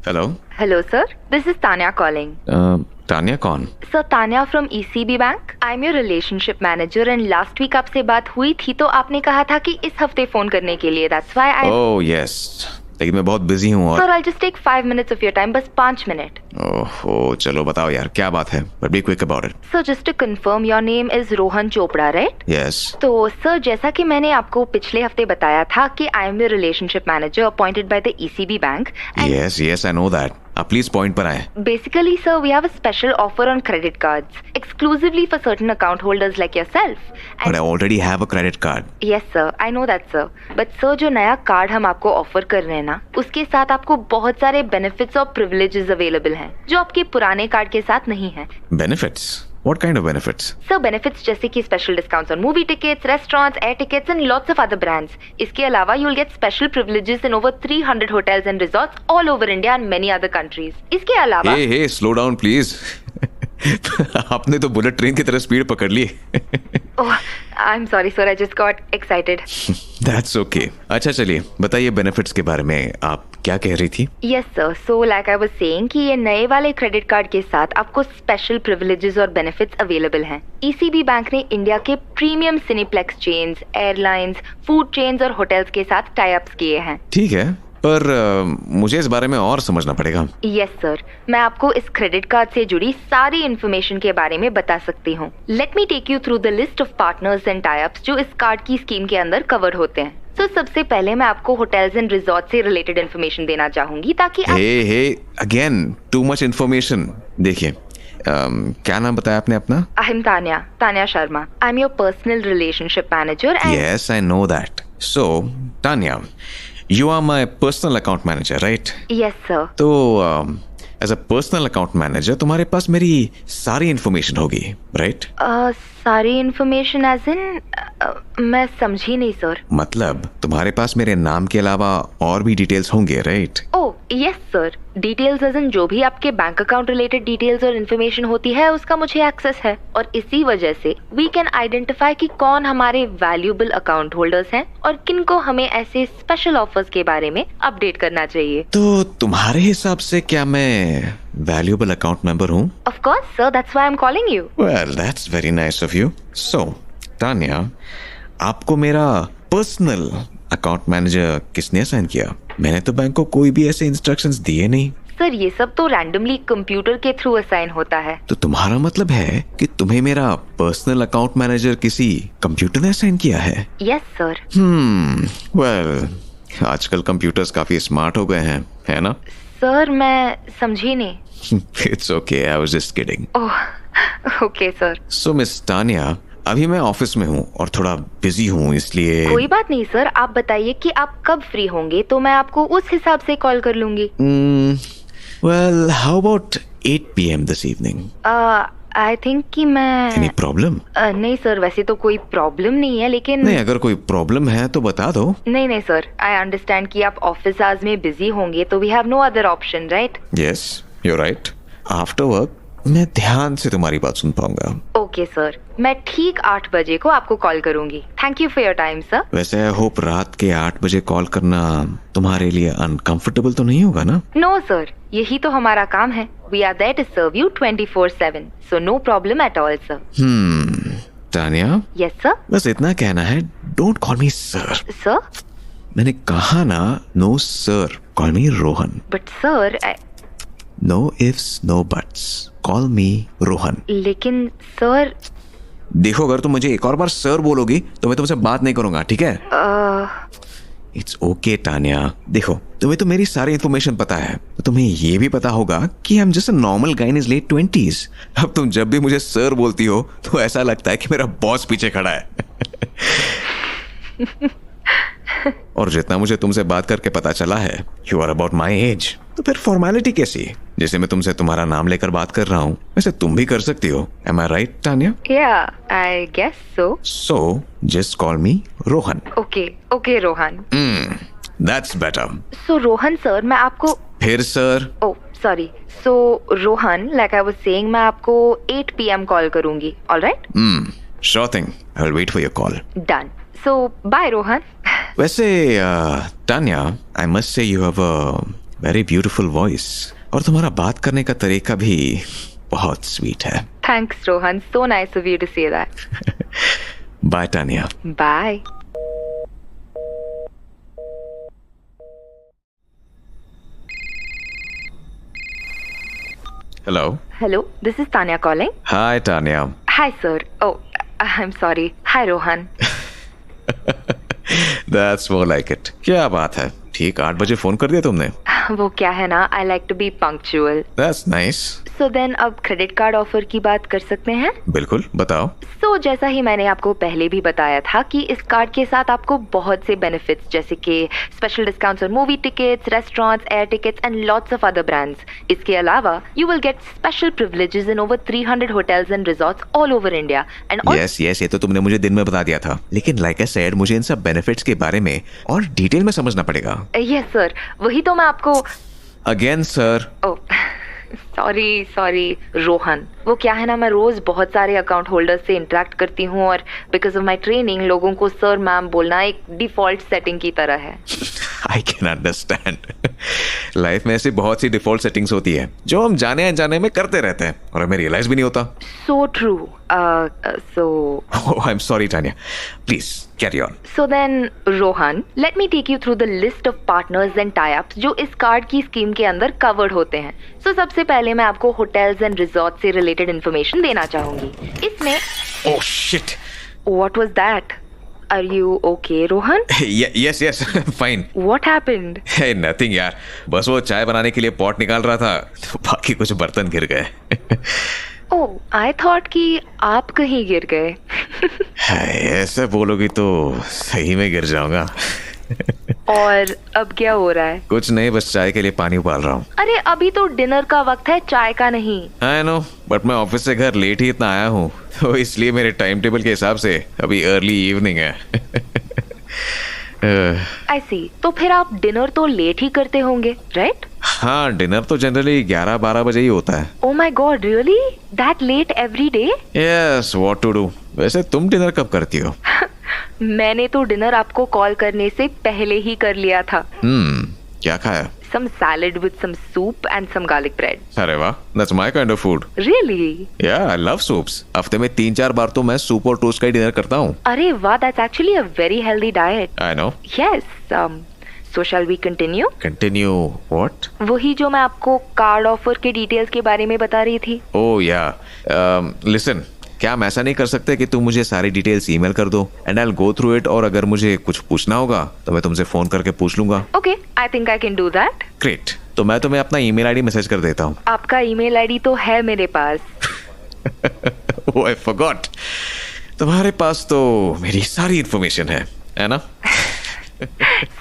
Hello. Hello, sir. This is Tanya calling. Tanya कौन? Sir, Tanya from ECB Bank. I'm your relationship manager and last week आपसे बात हुई थी तो आपने कहा था कि इस हफ्ते फोन करने के लिए. That's why I. Oh yes, लेकिन मैं बहुत बिजी हूँ और Sir, I'll just take 5 minutes of your time. बस 5 मिनट. ओह चलो बताओ यार क्या बात है, but be quick about it. Sir, just to confirm, your name is Rohan Chopra, right? Yes. तो सर जैसा कि मैंने आपको पिछले हफ्ते बताया था कि I am your relationship manager appointed by the ECB Bank. And Yes, I know that. आप प्लीज पॉइंट पर आए. basically, sir, we have a special offer on credit cards exclusively for certain account holders like yourself. But I already have a credit card. Yes sir, I know that sir. But sir, जो नया card हम आपको offer कर रहे हैं ना, उसके साथ आपको बहुत सारे बेनिफिट्स और प्रिविलेजेस अवेलेबल हैं जो आपके पुराने कार्ड के साथ नहीं है. Benefits? What kind of benefits? Sir benefits जैसे कि special discounts on movie tickets, restaurants, air tickets and lots of other brands. इसके अलावा you will get special privileges in over 300 hotels and resorts all over India and many other countries. इसके अलावा Hey, slow down please. आपने तो bullet train की तरह speed पकड़ ली. Oh, I'm sorry sir, I just got excited. That's okay. अच्छा चलिए बताइए बेनिफिट्स के बारे में आप क्या कह रही थी? Yes sir, so like I was saying कि ये नए वाले क्रेडिट कार्ड के साथ आपको स्पेशल प्रिविलेजेस और बेनिफिट्स अवेलेबल हैं. ईसीबी बैंक ने इंडिया के premium cineplex chains, airlines, food chains और होटल्स के साथ टाई अप्स किए हैं. ठीक है, पर मुझे इस बारे में और समझना पड़ेगा. यस सर, मैं आपको इस क्रेडिट कार्ड से जुड़ी सारी इन्फॉर्मेशन के बारे में बता सकती हूँ. Let me take you through the list of partners and tie ups जो इस कार्ड की स्कीम के अंदर कवर होते हैं. तो सबसे पहले मैं आपको होटल्स एंड रिजॉर्ट से रिलेटेड इन्फॉर्मेशन देना चाहूंगी ताकि आप... हे अगेन टू मच इन्फॉर्मेशन. देखिए क्या नाम बताया आपने अपना? I am Tanya Sharma. I am your personal relationship manager and... Yes, I know that. So, Tanya, you are my personal account manager, right? Yes sir. तो as a personal account manager तुम्हारे पास मेरी सारी इन्फॉर्मेशन होगी, राइट? सारी information as in... मैं समझी नहीं सर. मतलब तुम्हारे पास मेरे नाम के अलावा और भी डिटेल्स होंगे, right? Oh yes sir, details as in जो भी आपके बैंक अकाउंट रिलेटेड डिटेल्स और इन्फॉर्मेशन होती है उसका मुझे एक्सेस है. और इसी वजह से वी कैन आइडेंटिफाई कि कौन हमारे वैल्यूएबल अकाउंट होल्डर्स हैं और किनको हमें ऐसे स्पेशल ऑफर्स के बारे में अपडेट करना चाहिए. तो तुम्हारे हिसाब से क्या मैं वैल्यूएबल अकाउंट मेंबर हूँ? Of course sir, that's why I'm calling you. Well that's very nice of you. So Tanya, आपको मेरा पर्सनल अकाउंट मैनेजर किसने असाइन किया? मैंने तो बैंक को कोई भी ऐसे इंस्ट्रक्शंस दिए नहीं. सर ये सब तो रैंडमली कंप्यूटर के थ्रू असाइन होता है. तो तुम्हारा मतलब है कि तुम्हें मेरा पर्सनल अकाउंट मैनेजर किसी कंप्यूटर ने असाइन किया है? Yes sir. वेल आजकल कंप्यूटर्स काफी स्मार्ट हो गए हैं, है ना? सर मैं समझी नहीं. It's okay, I was just kidding. Oh okay sir. So miss Tanya, अभी मैं ऑफिस में हूँ और थोड़ा बिजी हूँ, इसलिए... कोई बात नहीं सर, आप बताइए कि आप कब फ्री होंगे तो मैं आपको उस हिसाब से कॉल कर लूंगी. Well how about 8 PM this evening? I think कि मैं... एनी प्रॉब्लम? नहीं सर, वैसे तो कोई प्रॉब्लम नहीं है लेकिन... नहीं, अगर कोई प्रॉब्लम है तो बता दो. नहीं सर, आई अंडरस्टैंड कि आप ऑफिस आवर्स में बिजी होंगे तो we have no other option, right? Yes you are right. After work मैं ध्यान से तुम्हारी बात सुन पाऊंगा. ओके सर, मैं ठीक 8 बजे को आपको कॉल करूंगी. Thank you for your time sir. वैसे आई होप रात के 8 बजे कॉल करना तुम्हारे लिए अनकंफर्टेबल तो नहीं होगा ना? नो सर, यही तो हमारा काम है. We are there to serve you 24/7, so no problem at all sir. Tanya? Yes sir. बस इतना कहना है, don't call me sir. Sir? मैंने कहा ना, no sir, call me Rohan. But sir no ifs no buts, call me Rohan. लेकिन sir... देखो, अगर तुम मुझे एक और बार सर बोलोगी तो मैं तुमसे बात नहीं करूंगा, ठीक है? It's okay Tanya. देखो, तुम्हें तो मेरी सारी इन्फॉर्मेशन पता है, तो तुम्हें ये भी पता होगा कि I'm just a normal guy in his late 20s. अब तुम जब भी मुझे सर बोलती हो तो ऐसा लगता है कि मेरा बॉस पीछे खड़ा है. और जितना मुझे तुमसे बात करके पता चला है, you are about my age, तो फिर फॉर्मेलिटी कैसी? जैसे मैं तुमसे तुम्हारा नाम लेकर बात कर रहा हूँ, वैसे तुम भी कर सकती हो. Am I right Tanya? Yeah, I guess so. So just call me Rohan. Okay Rohan. That's better. So Rohan sir, मैं आपको... फिर sir? Oh sorry. So Rohan, like I was saying, मैं आपको 8 PM कॉल करूंगी. Alright? Sure thing, I will wait for your call. Done. So bye Rohan. वैसे Tanya, I must say you have a very beautiful voice, और तुम्हारा बात करने का तरीका भी बहुत स्वीट है। Thanks Rohan, so nice of you to say that. Bye Tanya. Bye. Hello. Hello, this is Tanya calling. Hi Tanya. Hi sir. Oh, I'm sorry. Hi Rohan. That's more like it. क्या बात है, ठीक 8 बजे फोन कर दिया तुमने। वो क्या है ना, I like to be punctual. That's nice. So then अब क्रेडिट कार्ड ऑफर की बात कर सकते हैं? बिल्कुल, बताओ। So जैसा ही मैंने आपको पहले भी बताया था कि इस कार्ड के साथ आपको बहुत से बेनिफिट्स जैसे कि special discounts on movie tickets, restaurants, air tickets and lots of other brands. इसके अलावा you will get special privileges in over 300 hotels and resorts all over India and yes ये तो तुमने मुझे दिन में बता दिया था, लेकिन लाइक आई सेड मुझे इन सब बेनिफिट्स के बारे में और डिटेल में समझना पड़ेगा। यस सर, वही तो मैं आपको। Again sir. Oh sorry Rohan, वो क्या है ना, मैं रोज बहुत सारे अकाउंट होल्डर्स से इंटरेक्ट करती हूँ और बिकॉज ऑफ माई ट्रेनिंग लोगों को सर मैम बोलना एक डिफॉल्ट सेटिंग की तरह है। I can understand. लाइफ में ऐसी बहुत सी डिफॉल्ट सेटिंग्स होती है जो हम जाने अनजाने में करते रहते हैं और हमें रियलाइज भी नहीं होता। So true. So I'm sorry Tanya, please carry on. So then Rohan, let me take you through the list of partners and tie-ups जो इस कार्ड की स्कीम के अंदर कवर्ड होते हैं। So सबसे पहले मैं आपको होटल्स एंड रिजॉर्ट से रिलेटेड इन्फॉर्मेशन देना चाहूंगी। इसमें Oh shit. What was that? Are you okay, Rohan? Yes, fine. What happened? Hey, nothing यार, बस वो चाय बनाने के लिए पॉट निकाल रहा था तो बाकी कुछ बर्तन गिर गए। Oh, I thought कि आप कहीं गिर गए। ऐसे बोलोगी तो सही में गिर जाऊंगा। और अब क्या हो रहा है? कुछ नहीं, बस चाय के लिए पानी उबाल रहा हूँ। अरे अभी तो डिनर का वक्त है, चाय का नहीं। I know, बट मैं ऑफिस से घर लेट ही इतना आया हूँ तो इसलिए मेरे टाइम टेबल के हिसाब से अभी अर्ली इवनिंग है। I see. तो फिर आप डिनर तो लेट ही करते होंगे, राइट? हाँ, डिनर तो जनरली 11-12 बजे ही होता है। Oh my God, really? That late every day? Yes, what to do? वैसे तुम डिनर कब करती हो? मैंने तो डिनर आपको कॉल करने से पहले ही कर लिया था। क्या खाया? Some salad with some soup and some garlic bread. अरे वाह, that's my kind of food. Really? Yeah, I love soups. हफ्ते में 3-4 बार तो मैं सूप और टोस्ट का ही डिनर करता हूँ। अरे वाह, that's actually a very healthy diet. I know. Yes. So shall we continue? Continue what? वही जो मैं आपको कार्ड ऑफर के डिटेल्स के बारे में बता रही थी। Oh yeah. Listen, क्या हम ऐसा नहीं कर सकते कि तुम मुझे सारी डिटेल्स ईमेल कर दो and I will go through it, और अगर मुझे कुछ पूछना होगा तो मैं तुमसे फोन करके पूछ लूंगा। Okay, I think I can do that. Great, तो मैं तुम्हें अपना ईमेल आईडी मैसेज कर देता हूँ। आपका ईमेल आईडी तो है मेरे पास। Oh, I forgot. तुम्हारे पास तो मेरी सारी इन्फॉर्मेशन है ना?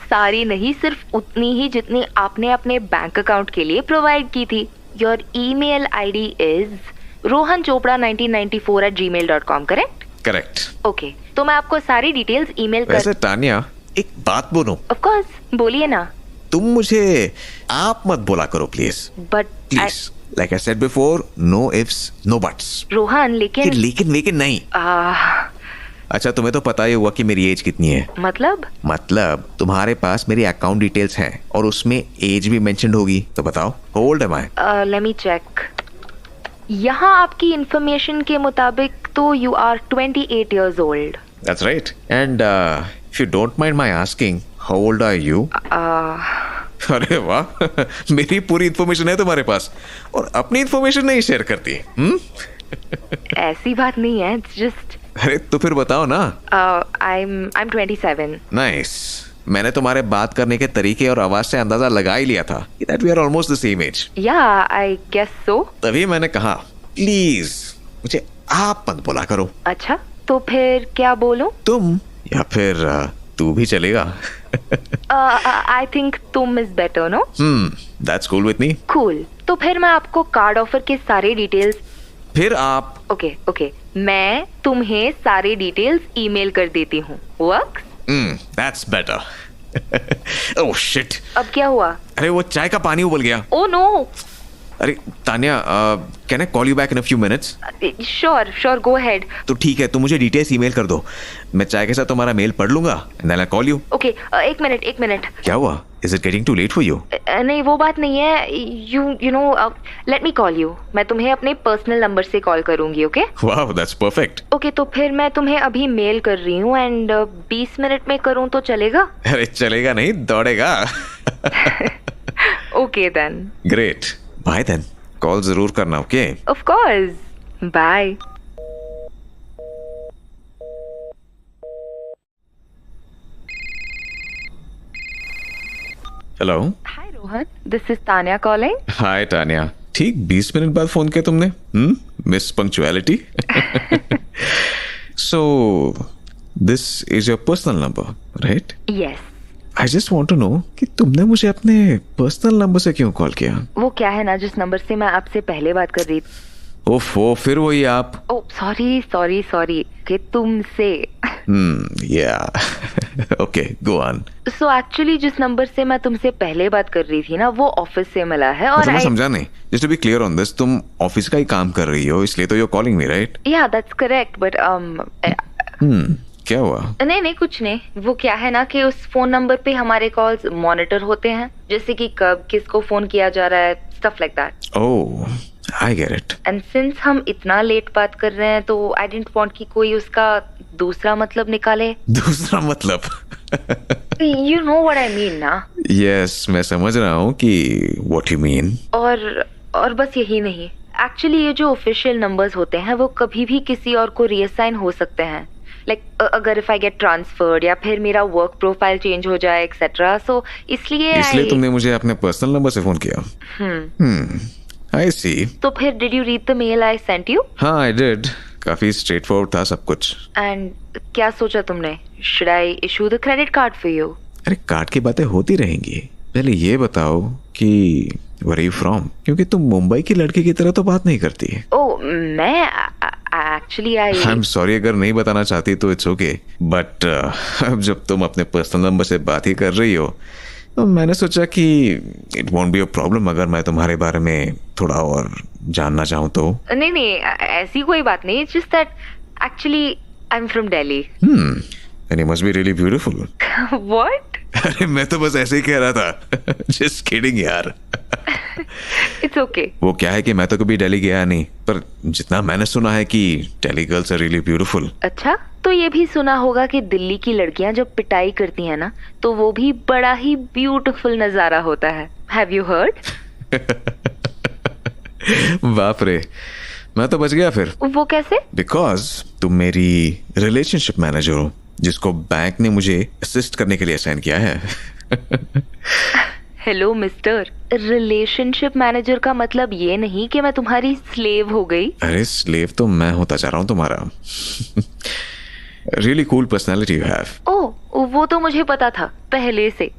सारी नहीं, सिर्फ उतनी ही जितनी आपने अपने बैंक अकाउंट के लिए प्रोवाइड की थी। Your email ID is rohanchopra1994@gmail.com, correct? Correct. Okay, तो मैं आपको सारी डिटेल्स ईमेल कर। वैसे तानिया, एक बात बोलूं? ऑफ कोर्स, बोलिए ना। तुम मुझे आप मत बोला करो please. But please, like I said before, no ifs no buts. Rohan, लेकिन नहीं। अच्छा, तुम्हें तो पता ही हुआ कि मेरी एज कितनी है। मतलब तुम्हारे पास मेरी अकाउंट डिटेल्स हैं और उसमें एज भी मेंशन्ड होगी, तो बताओ how old am I? Let me check. यहाँ आपकी इंफॉर्मेशन के मुताबिक तो you are 28 years old. That's right. And if you don't mind my asking, how old are you? अरे वाह, मेरी पूरी इंफॉर्मेशन है तुम्हारे पास और अपनी इंफॉर्मेशन नहीं शेयर करती। ऐसी बात नहीं है, it's just. अरे तो फिर बताओ ना। I'm 27. Nice. मैंने तुम्हारे बात करने के तरीके और आवाज से अंदाजा लगा ही लिया था that we are almost the same age. Yeah, I guess so. तभी मैंने कहा प्लीज मुझे आप मत बोला करो। अच्छा, तो फिर क्या बोलूं? तुम या फिर तू भी चलेगा। I think तुम is better, no? That's cool with me. Cool. तो फिर मैं आपको कार्ड ऑफर के सारे डिटेल्स। फिर आप। ओके, मैं तुम्हें सारे डिटेल्स ईमेल कर देती हूँ। Works? That's better. Oh shit. अब क्या हुआ? अरे वो चाय का पानी उबल गया। Oh no. अरे Tanya, can I call you back in a few minutes? Sure go ahead. तो ठीक है, तुम मुझे डिटेल्स ईमेल कर दो. मैं चाय के साथ तुम्हारा मेल पढ़ लूंगा and then I call you. Okay, एक मिनट. क्या हुआ? Is it getting too late for you? नहीं, वो बात नहीं है. You know, let me call you. मैं तुम्हें अपने पर्सनल नंबर से कॉल करूंगी. Okay wow, that's perfect. Okay, तो फिर मैं तुम्हें अभी मेल कर रही हूँ एंड 20 मिनट में करूँ तो चलेगा? अरे चलेगा नहीं, दौड़ेगा. Okay then. Great. Bye then. Call जरूर करना. Okay. Of course. Bye. Hello. Hi Rohan, this is Tanya calling. Hi Tanya. ठीक 20 मिनट बाद फोन किया तुमने. Miss punctuality. So this is your personal number, right? Yes. I just want to know कि तुमने मुझे अपने पर्सनल नंबर से क्यों कॉल किया? वो क्या है ना, जिस नंबर से मैं आपसे पहले बात कर रही थी. ओफो, फिर वही आप. ओ सॉरी कि तुमसे. या. Okay, go on. So actually जिस नंबर से मैं तुमसे पहले बात कर रही थी ना, वो ऑफिस से मिला है. और मैं समझा नहीं. Just to be clear on this, तुम ऑफिस का ही काम कर रही हो, इसलिए तो you are calling me, right? या दैट्स करेक्ट, बट क्या हुआ? नहीं कुछ नहीं. वो क्या है ना कि उस फोन नंबर पे हमारे कॉल्स मॉनिटर होते हैं, जैसे कि कब किसको फोन किया जा रहा है, stuff like that. Oh, I get it. And since हम इतना लेट बात कर रहे हैं तो आई डिडंट वांट कि कोई उसका दूसरा मतलब निकाले. दूसरा मतलब? You know what I mean ना. यस, मैं समझ रहा हूँ कि व्हाट यू मीन. और बस यही नहीं, एक्चुअली ये जो ऑफिशियल नंबर्स होते हैं वो कभी भी किसी और को रीअसाइन हो सकते हैं. लाइक अगर इफ आई गेट ट्रांसफर्ड या फिर मेरा वर्क प्रोफाइल चेंज हो जाए एक्सेट्रा. सो इसलिए तुमने मुझे अपने पर्सनल नंबर से फोन किया. आई सी. तो फिर did you read the mail I sent you? हाँ, आई डिड. काफी स्ट्रेट फॉरवर्ड था सब कुछ. एंड क्या सोचा तुमने? Should I issue the credit card for you? अरे कार्ड की बातें होती रहेंगी. पहले ये बताओ कि where are you from? क्योंकि तुम मुंबई की लड़की की तरह तो बात नहीं करती. ओह, मैं एक्चुअली आई एम सॉरी, अगर नहीं बताना चाहती तो इट्स ओके. बट अब जब तुम अपने पर्सनल नंबर से बात ही कर रही हो तो मैंने सोचा कि it won't be a problem अगर मैं तुम्हारे बारे में थोड़ा और जानना चाहूँ तो. नहीं ऐसी कोई बात नहीं. Just that actually I am from Delhi. And you must be really beautiful. What? अरे मैं तो बस ऐसे ही कह रहा था. जस्ट किडिंग यार. It's okay. वो क्या है कि मैं तो कभी दिल्ली गया नहीं, पर जितना मैंने सुना है कि Delhi girls are really beautiful. अच्छा, तो ये भी सुना होगा कि दिल्ली की लड़कियां जब पिटाई करती हैं ना तो वो भी बड़ा ही ब्यूटीफुल नजारा होता है. Have you heard? बाप रे, मैं तो बच गया फिर. वो कैसे? बिकॉज तुम मेरी रिलेशनशिप मैनेजर हो, जिसको बैंक ने मुझे असिस्ट करने के लिए असाइन किया है. हेलो मिस्टर, रिलेशनशिप मैनेजर का मतलब ये नहीं कि मैं तुम्हारी स्लेव हो गई. अरे स्लेव तो मैं होता जा रहा हूँ तुम्हारा. Really cool personality you have. Oh, वो तो मुझे पता था पहले से.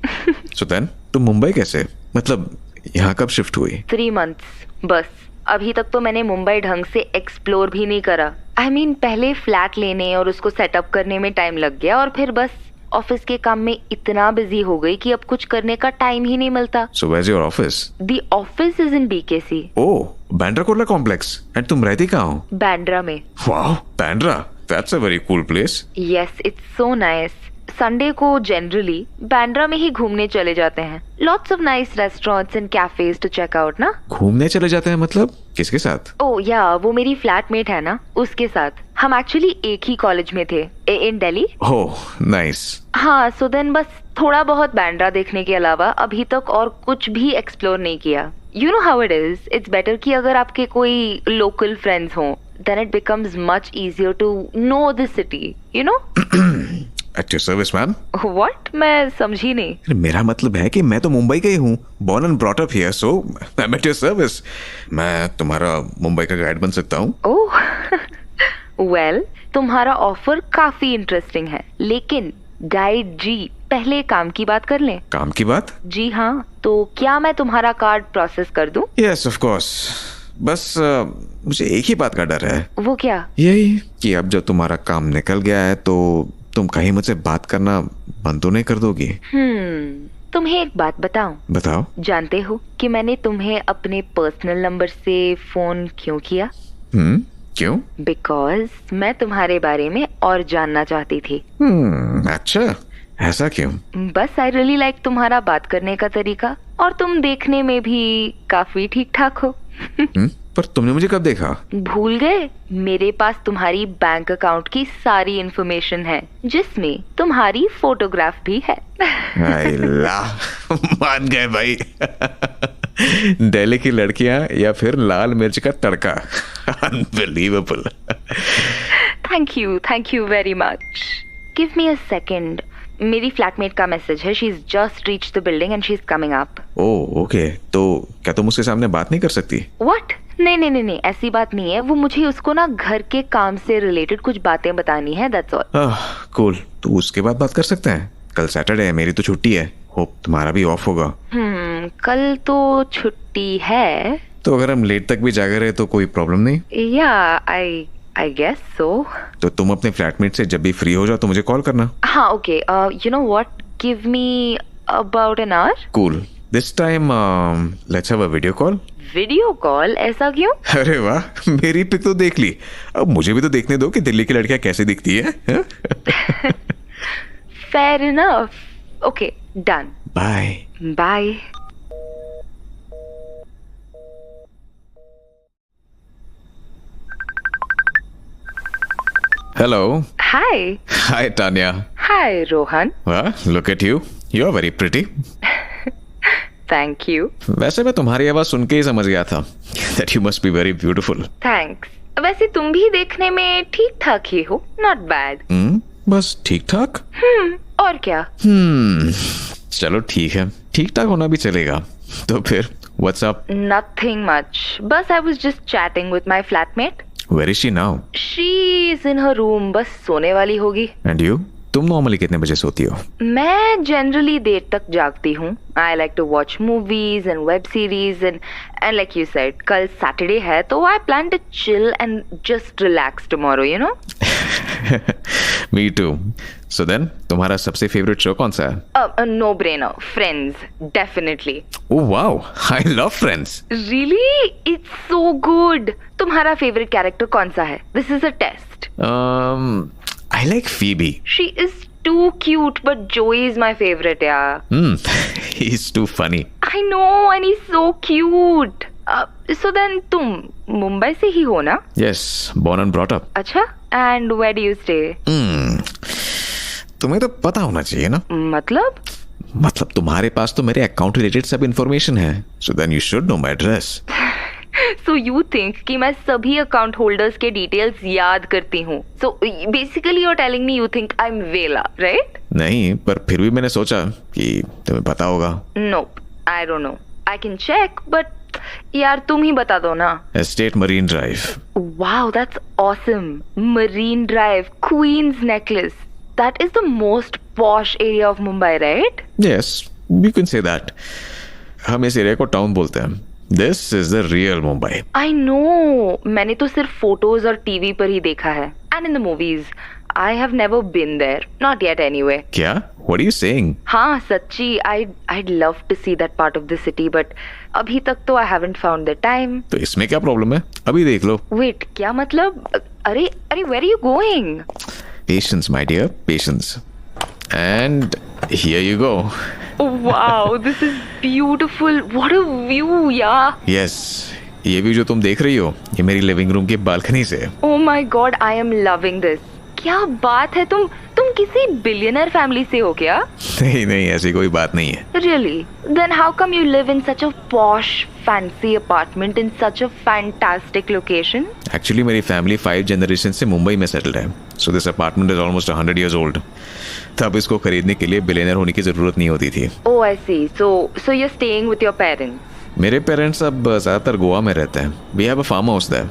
सो देन तुम मुंबई कैसे, मतलब यहाँ कब शिफ्ट हुई? 3 months बस. अभी तक तो मैंने मुंबई ढंग से एक्सप्लोर भी नहीं करा. आई मीन पहले फ्लैट लेने और उसको सेटअप करने में टाइम लग गया और फिर बस ऑफिस के काम में इतना बिजी हो गई कि अब कुछ करने का टाइम ही नहीं मिलता. So where is your office? The office is in BKC. Oh, Bandra Kurla complex. And तुम रहती कहाँ हो? बांद्रा में. Wow, Bandra, that's a very cool place. Yes, it's so nice. Sunday को जनरली बांद्रा में ही घूमने चले जाते हैं. Lots of nice restaurants and cafes to check out ना. घूमने चले जाते हैं मतलब किसके साथ? ओह या, वो मेरी फ्लैटमेट है ना, उसके साथ. हम एक्चुअली एक ही कॉलेज में थे इन दिल्ली. Oh nice. हाँ, सो देन बस थोड़ा बहुत बांद्रा देखने के अलावा अभी तक और कुछ भी एक्सप्लोर नहीं किया. You know how it is. It's better कि अगर आपके कोई लोकल फ्रेंड्स हों, then it becomes much easier to know the city, you know. At your service, ma'am. What? मैं समझी नहीं. मेरा मतलब है कि मैं तो मुंबई का ही हूँ, born and brought up here, so I'm at your service. मैं तुम्हारा मुंबई का गाइड बन सकता हूँ. ओह, well, तुम्हारा ऑफर काफी इंटरेस्टिंग है, लेकिन गाइड जी, पहले काम की बात कर लें. काम की बात? जी हाँ. तो क्या मैं तुम्हारा कार्ड प्रोसेस कर दूं? Yes, of course. बस मुझे एक ही बात का डर है. वो क्या? यही कि अब जब तुम्हारा काम निकल गया है तो तुम कहीं मुझसे बात करना बंद तो नहीं कर दोगी? तुम्हें एक बात बताऊं? बताओ। जानते हो कि मैंने तुम्हें अपने पर्सनल नंबर से फोन क्यों किया? क्यों? बिकॉज मैं तुम्हारे बारे में और जानना चाहती थी। अच्छा, ऐसा क्यों? बस आई रियली लाइक तुम्हारा बात करने का तरीका, और तुम देखने में भी काफी ठीक ठाक हो। पर तुमने मुझे कब देखा? भूल गए? मेरे पास तुम्हारी बैंक अकाउंट की सारी इंफॉर्मेशन है, जिसमें तुम्हारी फोटोग्राफ भी है। मान गए भाई। दिल्ली की लड़कियां या फिर लाल मिर्च का तड़का। Unbelievable. Thank you very much. Give me a second. मेरी फ्लैटमेट का मैसेज है। She is just reach the building and she is coming up. Oh okay, तो क्या तुम उसके सामने बात नहीं कर सकती? व्हाट? नहीं, ऐसी बात नहीं है। वो मुझे उसको ना घर के काम से रिलेटेड कुछ बातें बतानी है, दैट्स ऑल। कूल, तो उसके बाद बात कर सकते हैं। कल सैटरडे है, मेरी तो छुट्टी है। होप तुम्हारा भी ऑफ होगा। कल तो छुट्टी है। तो अगर हम लेट तक भी जागे रहे तो कोई प्रॉब्लम नहीं? या आई गेस सो। तो तुम अपने फ्लैटमेट से जब भी फ्री हो जाओ तो मुझे कॉल करना। हाँ okay, you know what, give me about an hour. Cool, this time let's have a video call. Video call? ऐसा क्यों? अरे वाह, मेरी पिक तो देख ली, अब मुझे भी तो देखने दो कि दिल्ली की लड़कियां कैसे दिखती है। Fair enough. Okay, done. Bye bye. Hello. Hi. Hi Tanya. Hi Rohan. Look at you, you are very pretty. Thank you. वैसे मैं तुम्हारी आवाज सुन के ही समझ गया था that you must be very beautiful। Thanks. वैसे तुम भी देखने में ठीक ठाक ही हो, नॉट बैड। बस ठीक ठाक। और क्या? चलो ठीक है, ठीक ठाक होना भी चलेगा। तो फिर व्हाट्स अप? नथिंग मच, बस I was just chatting with my flatmate. Where is she now? She is in her room, बस सोने वाली होगी। एंड यू, तुम नॉर्मली कितने बजे सोती हो? मैं जनरली देर तक जागती हूँ। I like to watch movies and web series and like you said, कल सैटरडे है तो I plan to chill and just relax tomorrow, you know. Me too. So then तुम्हारा सबसे फेवरेट शो कौन सा है? No brainer, Friends, definitely. Oh wow, I love Friends. Really? It's so good. तुम्हारा favourite character कौन सा है? This is a test. I like Phoebe. She is too cute, but Joey is my favorite, yeah. He's too funny. I know, and he's so cute. So then, तुम मुंबई से ही हो ना? Yes, born and brought up. अच्छा, and where do you stay? तुम्हें तो पता होना चाहिए ना। मतलब तुम्हारे पास तो मेरे अकाउंट रिलेटेड सब इन्फॉर्मेशन है, so then you should know my address. So you think कि मैं सभी अकाउंट होल्डर्स के डिटेल्स याद करती हूँ? So basically you're telling me you think I'm Vela, right? नहीं, पर फिर भी मैंने सोचा कि तुम्हें पता होगा। Nope, I don't know. I can check, but यार तुम ही बता दो ना। Estate Marine Drive. Wow, that's awesome. Marine Drive, Queen's Necklace. That is the most posh area of Mumbai, right? Yes, you can say that. हम इस area को town बोलते हैं। This is the real Mumbai. I know. मैंने तो सिर्फ photos और TV पर ही देखा है, and in the movies. I have never been there, not yet anyway. क्या? What are you saying? हाँ सच्ची, I'd love to see that part of the city, but अभी तक तो I haven't found the time. तो इसमें क्या problem है? अभी देख लो। Wait, क्या मतलब? अरे where are you going? Patience, my dear, patience. And here you go. Wow, this is beautiful. What a view, yeah. Yes, ये व्यू जो तुम देख रही हो, ये मेरी लिविंग रूम की बालकनी से है। Oh my God, I am loving this. क्या बात है, तुम किसी बिलियनर फैमिली से हो क्या? नहीं, ऐसी कोई बात नहीं है। Really? Then how come you live in such a posh, fancy apartment in such a fantastic location? Actually, मेरी फैमिली 5 जनरेशन से मुंबई में सेटल्ड है, so this apartment is almost 100 years old. तब इसको खरीदने के लिए बिलियनर होने की जरूरत नहीं होती थी। Oh, I see. So you're staying with your parents? मेरे पेरेंट्स अब ज्यादातर गोवा में रहते हैं। We have a farm house there.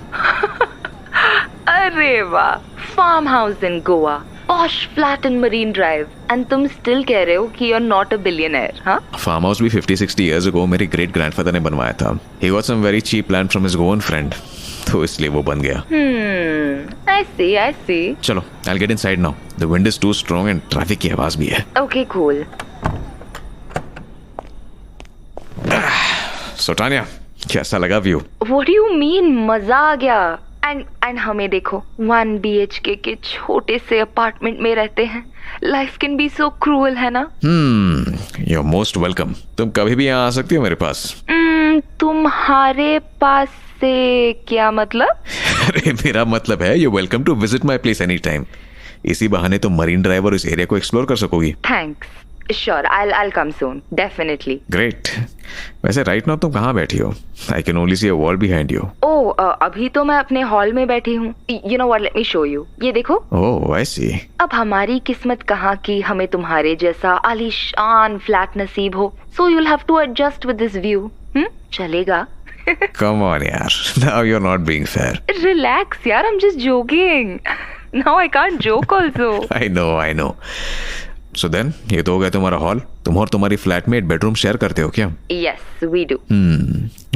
अरे वाह, farmhouse in Goa, posh flat in Marine Drive, and तुम स्टिल कह रहे हो कि you are not a billionaire, हाँ? फार्म हाउस भी 50-60 इयर्स अगो मेरे ग्रेट ग्रैंडफादर ने बनवाया था। He got some very cheap land from his Goan friend, तो इसलिए वो बन गया। I see. चलो, I'll get inside now. The wind is too strong and traffic की आवाज भी है। Okay, cool. सो टानिया, कैसा लगा view? What do you mean मजा आ गया? एंड हमें देखो 1 BHK के छोटे से अपार्टमेंट में रहते हैं. Life can be so cruel, है ना? You are most welcome. तुम कभी भी यहाँ आ सकती हो मेरे पास. तुम्हारे पास से क्या मतलब? अरे मेरा मतलब है you welcome to visit my place any time. इसी बहाने तुम मरीन ड्राइव और इस एरिया को एक्सप्लोर कर सकोगी. Thanks. Sure, I'll come soon. Definitely. Great. वैसे राइट नाउ तुम कहाँ बैठी हो? I can only see a wall behind you. अभी तो मैं अपने हॉल में बैठी हूँ. You know what, let me show you. ये देखो. ओह आई सी. अब हमारी किस्मत कहाँ की हमें तुम्हारे जैसा आलीशान फ्लैट नसीब हो. So you'll have to adjust with this view. चलेगा? Come on यार, now you're not being fair. Relax यार, I'm just joking. Now I can't joke also. I know. So then, ये तो हो गया तुम्हारा हॉल. तुम और तुम्हारी फ्लैटमेट बेडरूम शेयर करते हो क्या? Yes, we do.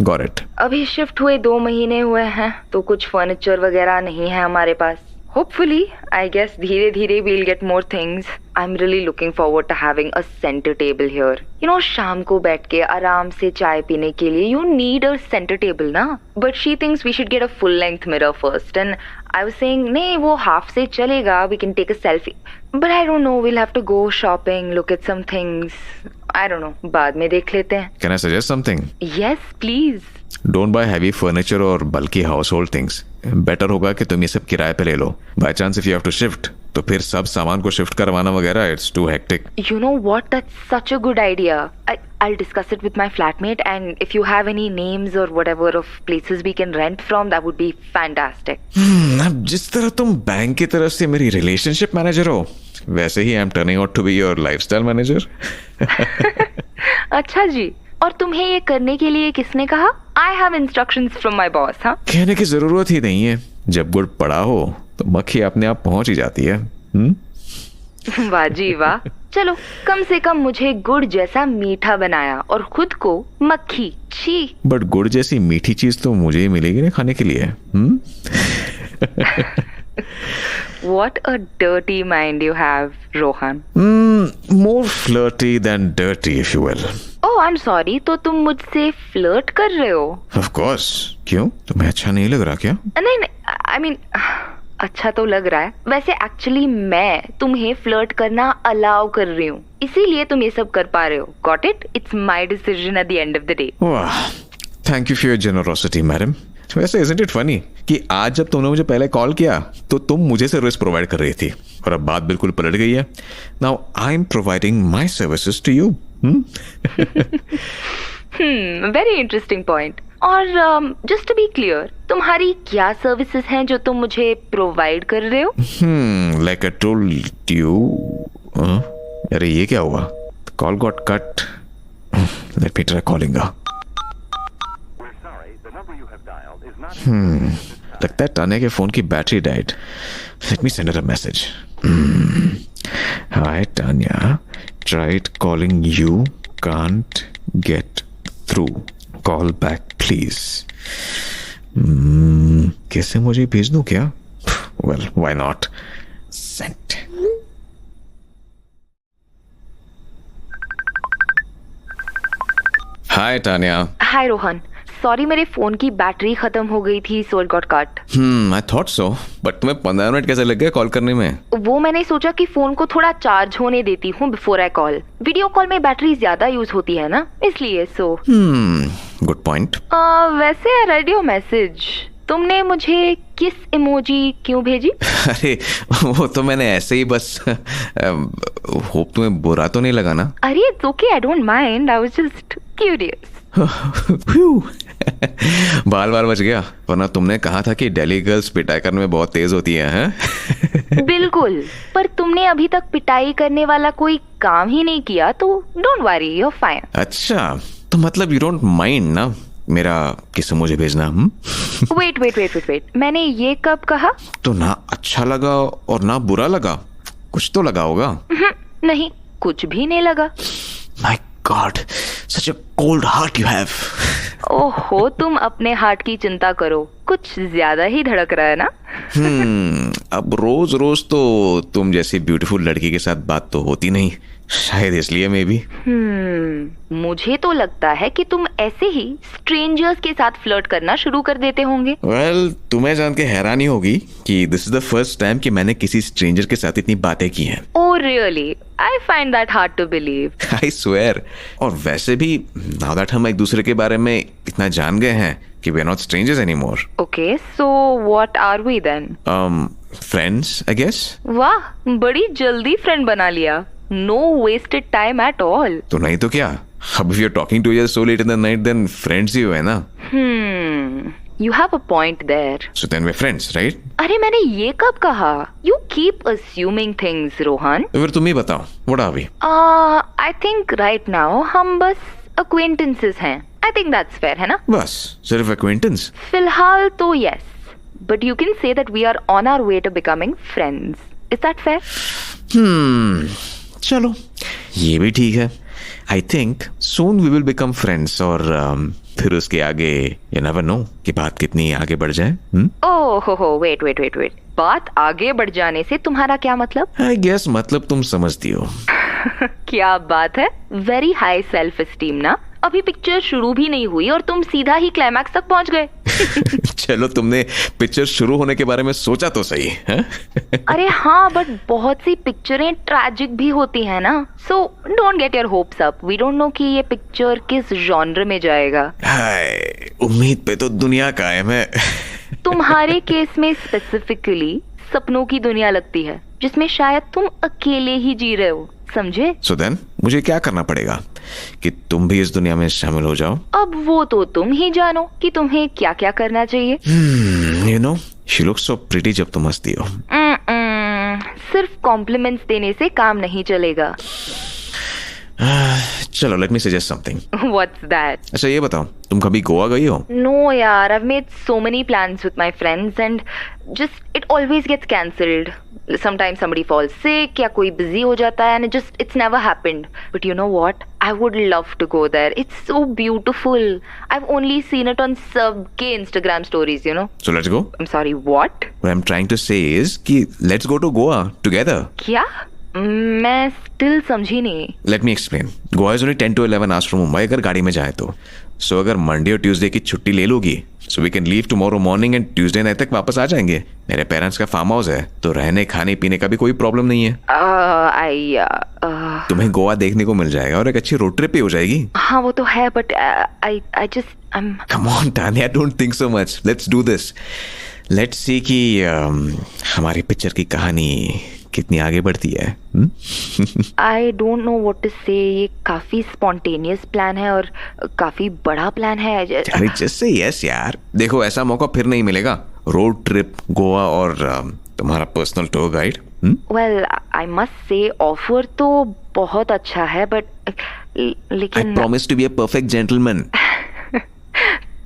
Got it. अभी शिफ्ट हुए 2 महीने हुए हैं, तो कुछ फर्नीचर वगैरह नहीं है हमारे पास. Hopefully, I guess धीरे धीरे we'll get more things. I'm really looking forward to having a center table here. You know, शाम को बैठ के आराम से चाय पीने के लिए you need a center table ना. But she thinks we should get a full length mirror first. And I was saying, नहीं वो half से चलेगा. We can take a selfie. But I don't know. We'll have to go shopping, look at some things. I don't know. बाद में देख लेते हैं. Can I suggest something? Yes, please. Don't buy heavy furniture और bulky household things. Better होगा कि तुम ये सब किराए पे ले लो. By chance if you have to shift, तो फिर सब सामान को शिफ्ट करवाना वगैरह it's too hectic. You know what? That's such a good idea. I'll discuss it with my flatmate, and if you have any names or whatever of places we can rent from, that would be fantastic. अब जिस तरह तुम bank की तरफ से मेरी relationship manager हो, वैसे ही I am turning out to be your lifestyle manager. अच्छा जी. और तुम्हें ये करने के लिए किसने कहा? I have instructions from my boss, हाँ? कहने की जरूरत ही नहीं है. जब गुड़ पड़ा हो तो मक्खी अपने आप पहुंच ही जाती है. वाह जी वाह. चलो, कम से कम मुझे गुड़ जैसा मीठा बनाया और खुद को मक्खी. छी. बट गुड़ जैसी मीठी चीज तो मुझे ही मिलेगी ना खाने के लिए. What a dirty mind you have, Rohan. More flirty than dirty, if you will. Oh, I'm sorry. तो तुम मुझसे फ्लर्ट कर रहे हो? Of course. क्यों? तुम्हें अच्छा नहीं लग रहा क्या? नहीं, I mean, अच्छा तो लग रहा है. वैसे एक्चुअली मैं तुम्हें फ्लर्ट करना अलाउ कर रही हूँ, इसीलिए तुम ये सब कर पा रहे हो. Got it? It's my decision at the end of the day. वाह, thank you for your generosity, madam. वैसे isn't it funny कि आज जब तुमने मुझे पहले कॉल किया तो तुम मुझे सर्विस प्रोवाइड कर रही थी और अब बात बिल्कुल पलट गई है. Now I'm providing my services to you. Very interesting point. और just to be clear, तुम्हारी क्या सर्विसेज हैं जो तुम मुझे प्रोवाइड कर रहे हो? Like I told you. अरे ये क्या हुआ? The call got cut. Let me try calling her. लगता है टानिया के फोन की battery died. Let me send her a message. Hi Tania, tried calling you, can't get through, call back please. कैसे मुझे भेज दूं क्या? Well why not. Send. Hi Tania. Hi Rohan. Sorry, मेरे फोन की बैटरी खत्म हो गई थी, so it got cut. I thought so. But तुम्हें 15 मिनट कैसे लग गए कॉल करने में? वो मैंने सोचा कि फोन को थोड़ा चार्ज होने देती हूँ before I call. Video call में बैटरी ज्यादा यूज होती है ना, इसलिए. So good point. वैसे आई रेड योर मैसेज. तुमने मुझे किस इमोजी क्यों भेजी? अरे वो तो मैंने ऐसे ही बस. होप तुम्हें बुरा तो नहीं लगा ना? अरे it's okay, I don't mind. I was just curious. बाल बच गया. वरना तुमने कहा था कि दिल्ली गर्ल्स पिटाई करने में बहुत तेज होती हैं. बिल्कुल. पर तुमने अभी तक पिटाई करने वाला कोई काम ही नहीं किया, तो don't worry, you are fine. अच्छा, तो मतलब यू डोंट माइंड ना मेरा किस मुझे भेजना? वेट. मैंने ये कब कहा? तो ना अच्छा लगा और ना बुरा लगा. कुछ तो लगा होगा. नहीं, कुछ भी नहीं लगा. My God, such a cold heart you have. ओहो, तुम अपने हार्ट की चिंता करो. कुछ ज्यादा ही धड़क रहा है ना? अब रोज रोज तो तुम जैसी ब्यूटीफुल लड़की के साथ बात तो होती नहीं. शायद इसलिए मे बी। मुझे तो लगता है कि तुम ऐसे ही स्ट्रेंजर्स के साथ फ्लर्ट करना शुरू कर देते होंगे। वेल, तुम्हें जान के हैरानी होगी कि this is the first time कि मैंने किसी स्ट्रेंजर के साथ इतनी बातें की हैं। Oh really? I find that hard to believe. I swear. और वैसे भी नाउ दैट हम एक दूसरे के बारे में इतना जान गए हैं कि we are not strangers anymore. Okay, so what are we then? Friends I guess. वाह, बड़ी जल्दी फ्रेंड बना लिया। No wasted time at all. तो नहीं तो क्या, अब if you're talking to each other so late in the night then friends ही है ना। You have a point there. So then we're friends, right? अरे मैंने ये कब कहा? You keep assuming things, Rohan. तो फिर तुम ही बताओ, what are we? I think right now हम बस acquaintances हैं। I think that's fair, है ना? बस सिर्फ acquaintance? फिलहाल तो yes, but you can say that we are on our way to becoming friends. Is that fair? चलो ये भी ठीक है। I think soon we will become friends और फिर उसके आगे you never know कि बात कितनी आगे बढ़ जाए। ओह हो, वेट वेट वेट वेट, बात आगे बढ़ जाने से तुम्हारा क्या मतलब? आई गेस मतलब तुम समझती हो। क्या बात है, वेरी हाई सेल्फ एस्टीम ना। अभी पिक्चर शुरू भी नहीं हुई और तुम सीधा ही क्लाइमैक्स तक पहुंच गए। चलो तुमने पिक्चर शुरू होने के बारे में सोचा तो सही है? अरे हाँ, बट बहुत सी पिक्चरें ट्रैजिक भी होती हैं ना। So don't get your hopes up. We don't know कि ये पिक्चर किस जॉनर में जाएगा। हाय, उम्मीद पे तो दुनिया कायम है। तुम्हारे केस में स्पेसिफिकली सपनों की दुनिया लगती है जिसमें शायद तुम अकेले ही जी रहे हो, समझे? So then, मुझे क्या करना पड़ेगा कि तुम भी इस दुनिया में शामिल हो जाओ? अब वो तो तुम ही जानो कि तुम्हें क्या क्या करना चाहिए। You know, she looks so pretty जब तुम हंसती हो। सिर्फ कॉम्प्लीमेंट्स देने से काम नहीं चलेगा। चलो, let me suggest something. What's that? अच्छा ये बताओ, तुम कभी गोवा गई हो? No यार, I've made so many plans with my friends and just it always gets cancelled. Sometimes somebody falls sick या कोई busy हो जाता है and it's never happened. But you know what? I would love to go there. It's so beautiful. I've only seen it on सबके Instagram stories, you know. So let's go. I'm sorry, what? What I'm trying to say is कि let's go to Goa together. क्या? मैं still समझी नहीं। Let me explain. Goa is only 10 to 11 hours from Mumbai अगर गाड़ी में जाए तो। So अगर मंडे और ट्यूसडे की छुट्टी ले लोगी, so we can leave tomorrow morning and Tuesday night तक वापस आ जाएंगे। मेरे पेरेंट्स का फार्म हाउस है, तो रहने खाने पीने का भी कोई प्रॉब्लम नहीं है। तुम्हें गोवा देखने को मिल जाएगा और एक अच्छी रोड ट्रिप भी हो जाएगी। हाँ वो तो है, but I just Come on Tanya, don't think so much. Let's do this. Let's see कि हमारी पिक्चर की कहानी कितनी आगे बढ़ती है। I don't know what to say. ये काफी स्पॉन्टेनियस प्लान है और काफी बड़ा प्लान है। अरे just say yes यार। देखो ऐसा मौका फिर नहीं मिलेगा। रोड ट्रिप, गोवा और तुम्हारा personal tour guide. Well, I must say offer तो बहुत अच्छा है, बट लेकिन I promise to be a perfect gentleman.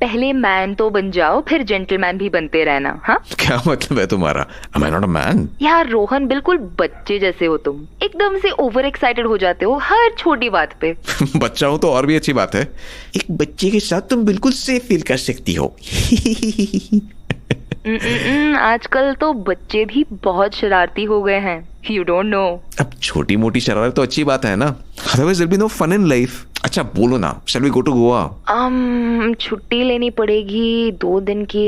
पहले मैन तो बन जाओ, फिर जेंटलमैन भी बनते रहना। हाँ क्या मतलब है तुम्हारा? Am I not a man? यार रोहन, बिल्कुल बच्चे जैसे हो तुम। एकदम से ओवर एक्साइटेड हो जाते हो हर छोटी बात पे। बच्चा हूँ तो और भी अच्छी बात है। एक बच्चे के साथ तुम बिल्कुल सेफ फील कर सकती हो। आजकल तो बच्चे भी बहुत शरारती हो गए हैं। You don't know. अब छोटी मोटी शरारत तो अच्छी बात है ना। Otherwise there'll be no fun in life. अच्छा बोलो ना, shall we go to Goa? छुट्टी लेनी पड़ेगी 2 दिन की।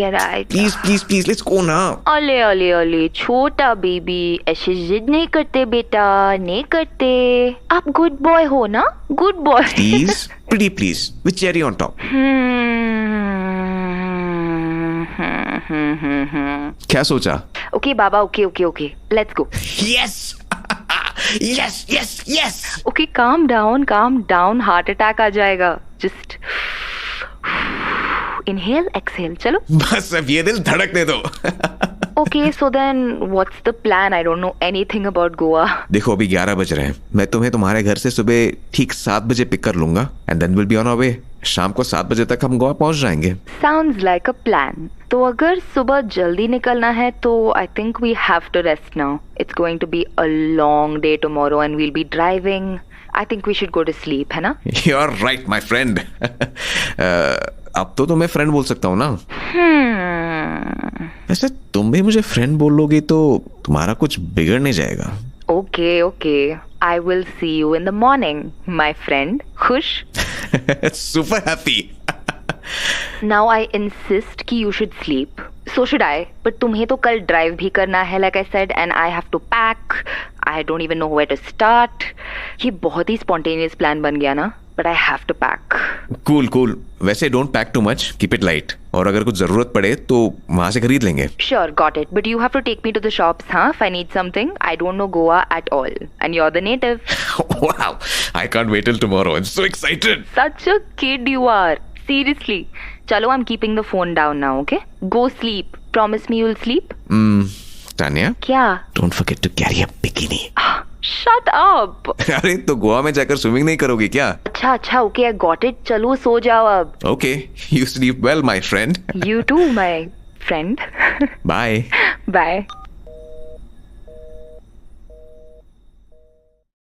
Please, let's go ना। अले अले अले, छोटा बेबी, ऐसे जिद नहीं करते बेटा, नहीं करते। आप गुड बॉय हो ना, good boy. Please, pretty please, with cherry on top. क्या सोचा? ओके बाबा, okay, let's go. Yes, yes. Okay, calm down, heart attack आ जाएगा। जस्ट इनहेल एक्सहेल, चलो। बस अब ये दिल धड़कने दो। Okay, so then what's the plan? I don't know anything about Goa. देखो अभी 11 बज रहे हैं। मैं तुम्हें तुम्हारे घर से सुबह ठीक 7 बजे पिक कर लूंगा and then will be on our way. शाम को 7 बजे तक हम गोवा पहुंच जाएंगे। Sounds like a plan. तो अगर सुबह जल्दी निकलना है तो I think we have to rest now. It's going to be a long day tomorrow and we'll be driving. I think we should go to sleep, है ना? You are right my friend. अब तो तुम्हें friend बोल सकता हूँ ना? वैसे तुम भी मुझे फ्रेंड बोलोगी तो तुम्हारा कुछ बिगड़ नहीं जाएगा। Okay, I will see you in the morning, my friend. खुश? Super happy. Now I insist कि you should sleep. So should I. But तुम्हें तो कल ड्राइव भी करना है, like I said, and I have to pack. I don't even know where to start. ये बहुत ही spontaneous plan बन गया ना. But I have to pack. Cool. वैसे don't pack too much. Keep it light. और अगर कुछ जरूरत पड़े तो वहां से खरीद लेंगे. Sure, got it. But you have to take me to the shops, huh? If I need something. I don't know Goa at all. And you're the native. Wow. I can't wait till tomorrow. I'm so excited. Such a kid you are. Seriously. Chalo, I'm keeping the phone down now, okay? Go sleep. Promise me you'll sleep? Tanya, क्या? don't forget to carry a bikini. Shut up. अरे तो गोवा में जाकर swimming नहीं करोगी क्या? अच्छा, okay, I got it. चलो सो जाओ अब. Okay, you sleep well, my friend. You too, my friend. Bye. Bye.